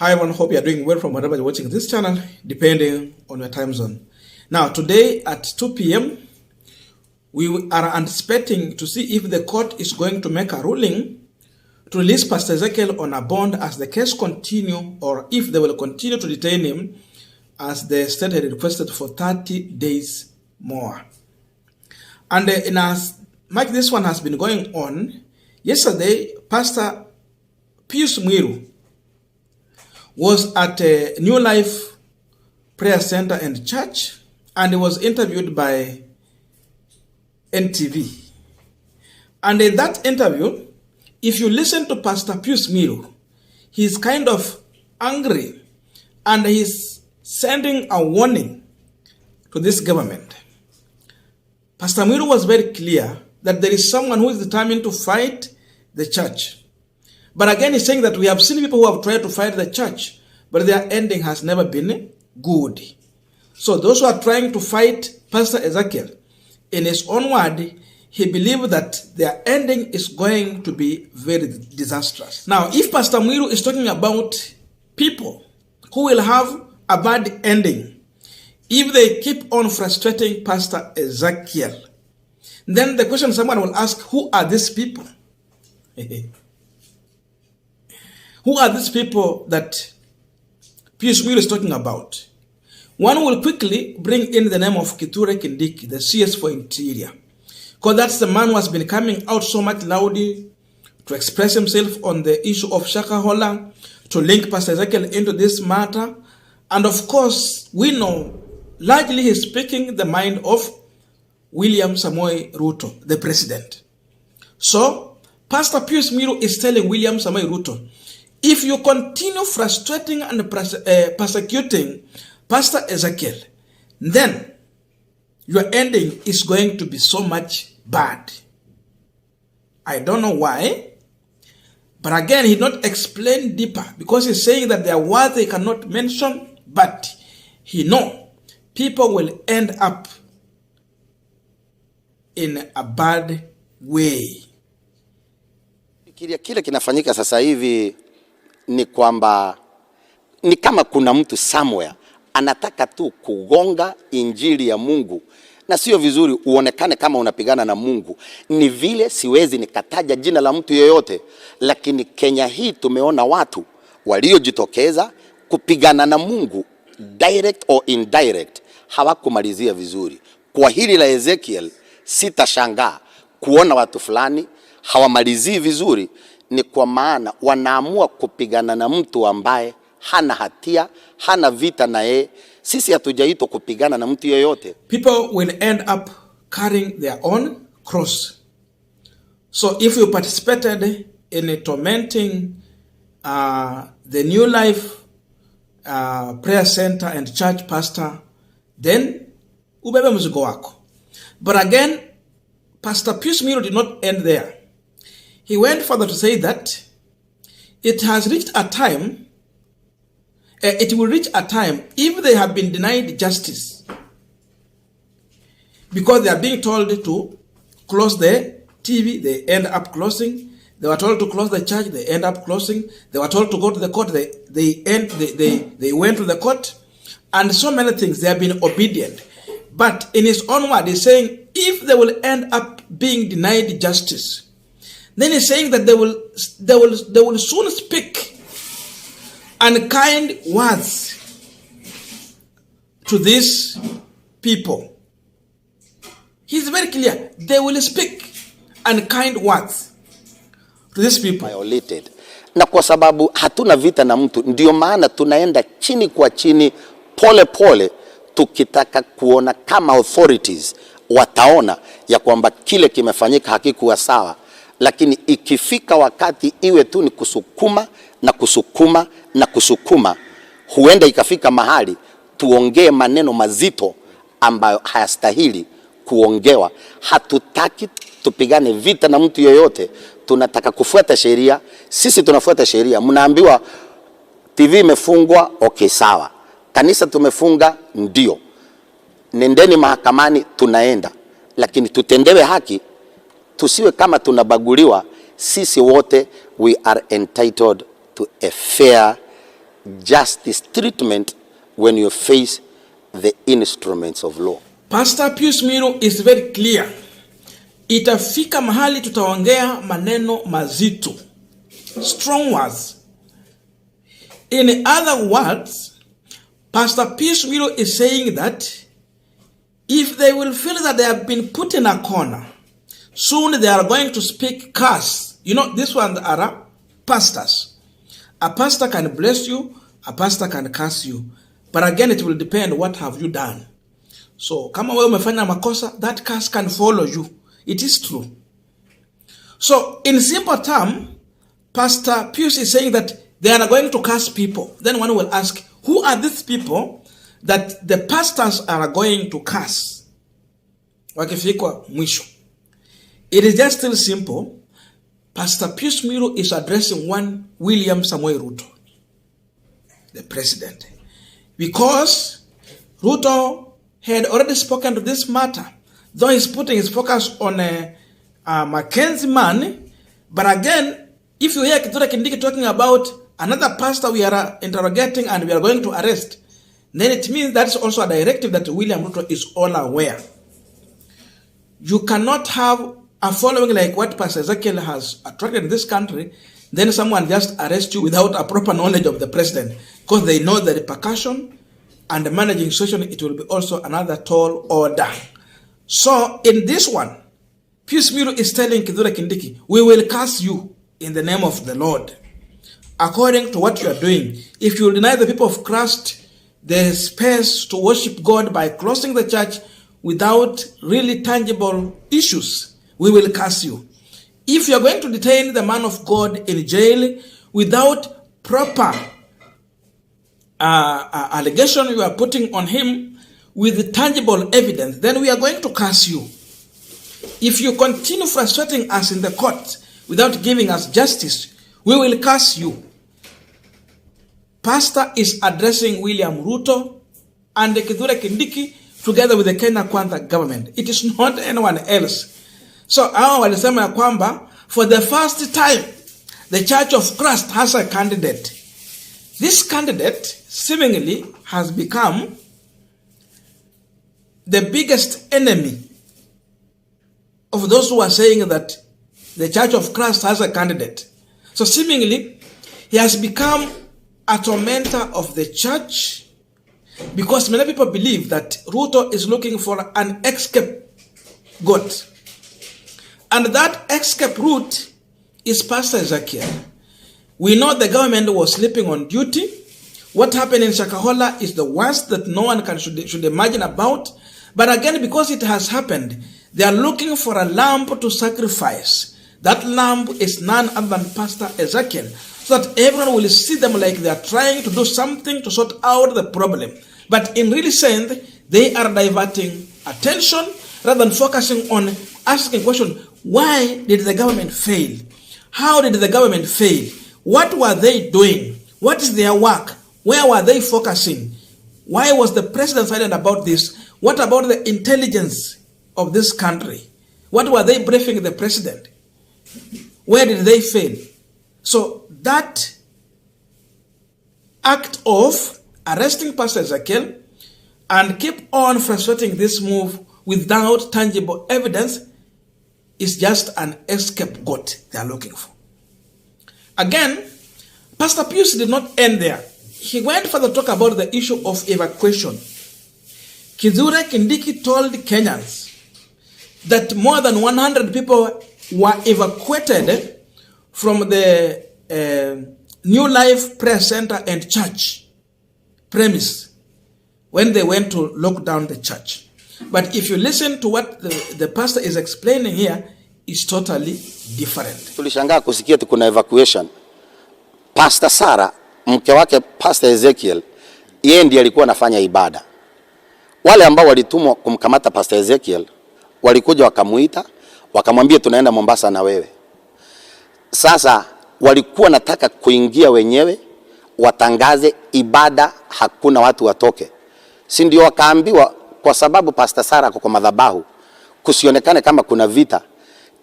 Hi everyone, hope you are doing well from wherever you're watching this channel, depending on your time zone. Now, today at 2 p.m., we are anticipating to see if the court is going to make a ruling to release Pastor Ezekiel on a bond as the case continue, or if they will continue to detain him as the state had requested for 30 days more. And in as much this one has been going on, yesterday, Pastor Pius Muiru was at a New Life Prayer Center and Church, and he was interviewed by NTV. And in that interview, if you listen to Pastor Pius Muiru, he's kind of angry and he's sending a warning to this government. Pastor Muiru was very clear that there is someone who is determined to fight the church. But again, he's saying that we have seen people who have tried to fight the church, but their ending has never been good. So those who are trying to fight Pastor Ezekiel, in his own word, he believes that their ending is going to be very disastrous. Now, if Pastor Muiru is talking about people who will have a bad ending if they keep on frustrating Pastor Ezekiel, then the question someone will ask, who are these people? Who are these people that Pius Muiru is talking about? One will quickly bring in the name of Kithure Kindiki, the CS for Interior, because that's the man who has been coming out so much loudly to express himself on the issue of Shakahola, to link Pastor Ezekiel into this matter. And of course, we know largely he's speaking the mind of William Samoei Ruto, the president. So, Pastor Pius Muiru is telling William Samoei Ruto, if you continue frustrating and persecuting Pastor Ezekiel, then your ending is going to be so much bad. I don't know why, but again, he did not explain deeper, because he's saying that there are words they cannot mention, but he knows people will end up in a bad way. Kile kinafanyika sasa hivi ni kwamba ni kama kuna mtu somewhere anataka tu kugonga injili ya Mungu, na sio vizuri uonekane kama unapigana na Mungu. Ni vile siwezi nikataja jina la mtu yoyote, lakini Kenya hii tumeona watu waliojitokeza kupigana na Mungu direct or indirect, hawakumalizia vizuri. Kwa hili la Ezekiel sitashangaa kuona watu fulani hawamalizii vizuri, ni kwa maana wanaamua kupigana na mtu ambaye hana hatia, hana vita na yeye. Sisi hatujaitwa kupigana na mtu yoyote. People will end up carrying their own cross. So if you participated in tormenting the New Life Prayer Center and Church pastor, then ubebe mzigo wako. But again, Pastor Pius Muiru did not end there. He went further to say that it has reached a time, it will reach a time if they have been denied justice, because they are being told to close the TV, they end up closing. They were told to close the church, they end up closing. They were told to go to the court, they went to the court, and so many things. They have been obedient. But in his own word, he's saying if they will end up being denied justice, then he's saying that they will soon speak unkind words to these people. He's very clear. They will speak unkind words to these people. Violated. Na kwa sababu hatuna vita na mtu, ndio maana tunaenda chini kwa chini, pole pole, tukitaka kuona kama authorities wataona ya kwamba kile kimefanyika hakikuwa sawa. Lakini ikifika wakati iwe tu ni kusukuma na kusukuma na kusukuma, huenda ikafika mahali tuongee maneno mazito ambayo hayastahili kuongewa. Hatutaki tupigane vita na mtu yoyote, tunataka kufuata sheria. Sisi tunafuata sheria. Mnaambiwa TV imefungwa, okay sawa. Kanisa tumefunga, ndio. Nendeni mahakamani, tunaenda. Lakini tutendewe haki, tusiwe kama tunabaguliwa. Sisi wote we are entitled to a fair justice treatment when you face the instruments of law. Pastor Pius Muiru is very clear. Itafika mahali tutaongea maneno mazito. Strong words. In other words, Pastor Pius Muiru is saying that if they will feel that they have been put in a corner, soon they are going to speak curse. You know, these ones are pastors. A pastor can bless you, a pastor can curse you. But again, it will depend what have you done. So, kama wewe umefanya makosa, that curse can follow you. It is true. So, in simple terms, Pastor Pius is saying that they are going to curse people. Then one will ask, who are these people that the pastors are going to curse? Wakifikwa mwisho. It is just still simple. Pastor Pius Muiru is addressing one William Samoei Ruto, the president. Because Ruto had already spoken to this matter, though he's putting his focus on a Mackenzie man. But again, if you hear Kithure Kindiki talking about another pastor we are interrogating and we are going to arrest, then it means that's also a directive that William Ruto is all aware. You cannot have a following like what Pastor Ezekiel has attracted in this country, then someone just arrests you without a proper knowledge of the president, because they know the repercussion and the managing situation, it will be also another tall order. So in this one, Pius Muiru is telling Kithure Kindiki, we will curse you in the name of the Lord. According to what you are doing, if you deny the people of Christ the space to worship God by closing the church without really tangible issues, we will curse you. If you are going to detain the man of God in jail without proper allegation you are putting on him with tangible evidence, then we are going to curse you. If you continue frustrating us in the court without giving us justice, we will curse you. Pastor is addressing William Ruto and Kithure Kindiki together with the Kenya Kwanza government. It is not anyone else. So, hao walisema ya kwamba for the first time, the Church of Christ has a candidate. This candidate seemingly has become the biggest enemy of those who are saying that the Church of Christ has a candidate. So seemingly, he has become a tormentor of the church, because many people believe that Ruto is looking for an scapegoat. And that escape route is Pastor Ezekiel. We know the government was sleeping on duty. What happened in Shakahola is the worst that no one should imagine about. But again, because it has happened, they are looking for a lamb to sacrifice. That lamb is none other than Pastor Ezekiel, so that everyone will see them like they are trying to do something to sort out the problem. But in real sense, they are diverting attention rather than focusing on asking question, why did the government fail? How did the government fail? What were they doing? What is their work? Where were they focusing? Why was the president silent about this? What about the intelligence of this country? What were they briefing the president? Where did they fail? So that act of arresting Pastor Ezekiel and keep on frustrating this move without tangible evidence is just an scapegoat they are looking for. Again, Pastor Pius did not end there. He went further to talk about the issue of evacuation. Kithure Kindiki told Kenyans that more than 100 people were evacuated from the New Life Prayer Center and church premise when they went to lock down the church. But if you listen to what the pastor is explaining here, it's totally different. Tulishangaa kusikia kuna evacuation. Pastor Sarah, mke wake Pastor Ezekiel, yeye ndiye alikuwa anafanya ibada. Wale ambao walitumwa kumkamata Pastor Ezekiel, walikuja wakamuita, wakamwambia tunaenda Mombasa na wewe. Sasa walikuwa nataka kuingia wenyewe, watangaze ibada, hakuna watu watoke. Si ndio wakaambiwa, kwa sababu Pastor Sarah kwa madhabahu, kusionekane kama kuna vita,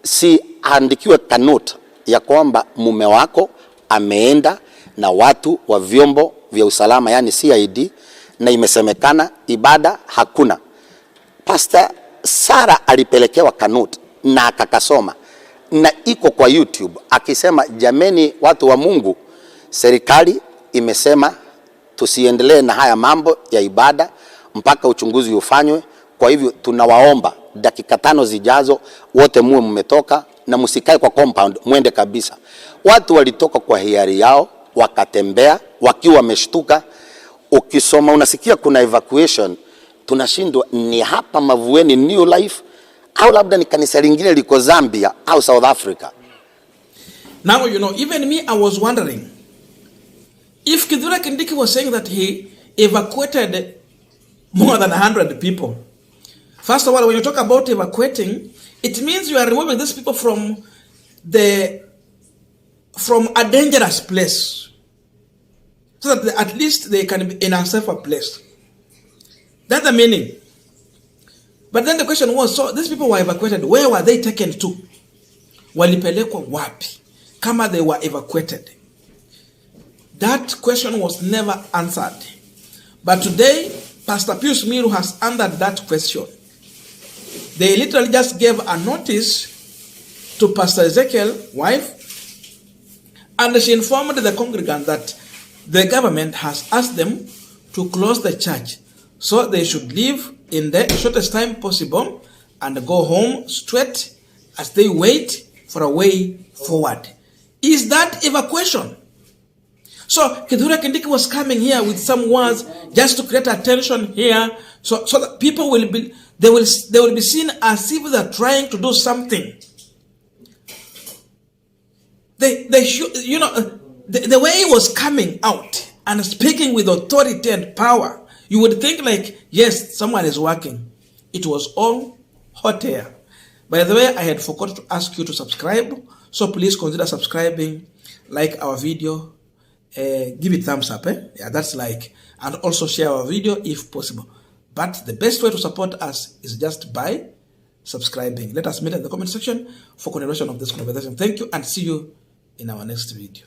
si andikiwe kanot ya kwamba mume wako ameenda na watu wa vyombo vya usalama yani CID, na imesemekana ibada hakuna. Pastor Sara alipelekewa kanut na akakasoma na iko kwa YouTube akisema, jameni watu wa Mungu, serikali imesema tusiendelee na haya mambo ya ibada mpaka uchunguzi ufanywe. Kwa hivyo tunawaomba dakika 5 zijazo wote muwe mmetoka na msikae kwa compound, mwende kabisa. Watu walitoka kwa hiari yao wakatembea wakiwa wameshtuka. Ukisoma unasikia kuna evacuation, tunashindwa ni hapa Mavueni New Life au labda ni kanisa lingine liko Zambia au South Africa. Now, you know, even me, I was wondering if Kithure Kindiki was saying that he evacuated more than 100 people. First of all, when you talk about evacuating, it means you are removing these people from a dangerous place, so that at least they can be in a safer place. That's the meaning. But then the question was, so these people were evacuated, where were they taken to? Walipelekwa wapi kama they were evacuated? That question was never answered. But today, Pastor Pius Muiru has answered that question. They literally just gave a notice to Pastor Ezekiel, wife, and she informed the congregants that the government has asked them to close the church, so they should leave in the shortest time possible and go home straight as they wait for a way forward. Is that evacuation? So Kithure Kindiki was coming here with some words just to create attention here, so that people will be, they will be seen as if they're trying to do something. They should, you know, the way he was coming out and speaking with authority and power, you would think like, yes, someone is working. It was all hot air. By the way, I had forgot to ask you to subscribe, so please consider subscribing, like our video, give it thumbs up, yeah, that's like, and also share our video if possible. But the best way to support us is just by subscribing. Let us meet in the comment section for continuation of this conversation. Thank you and see you in our next video.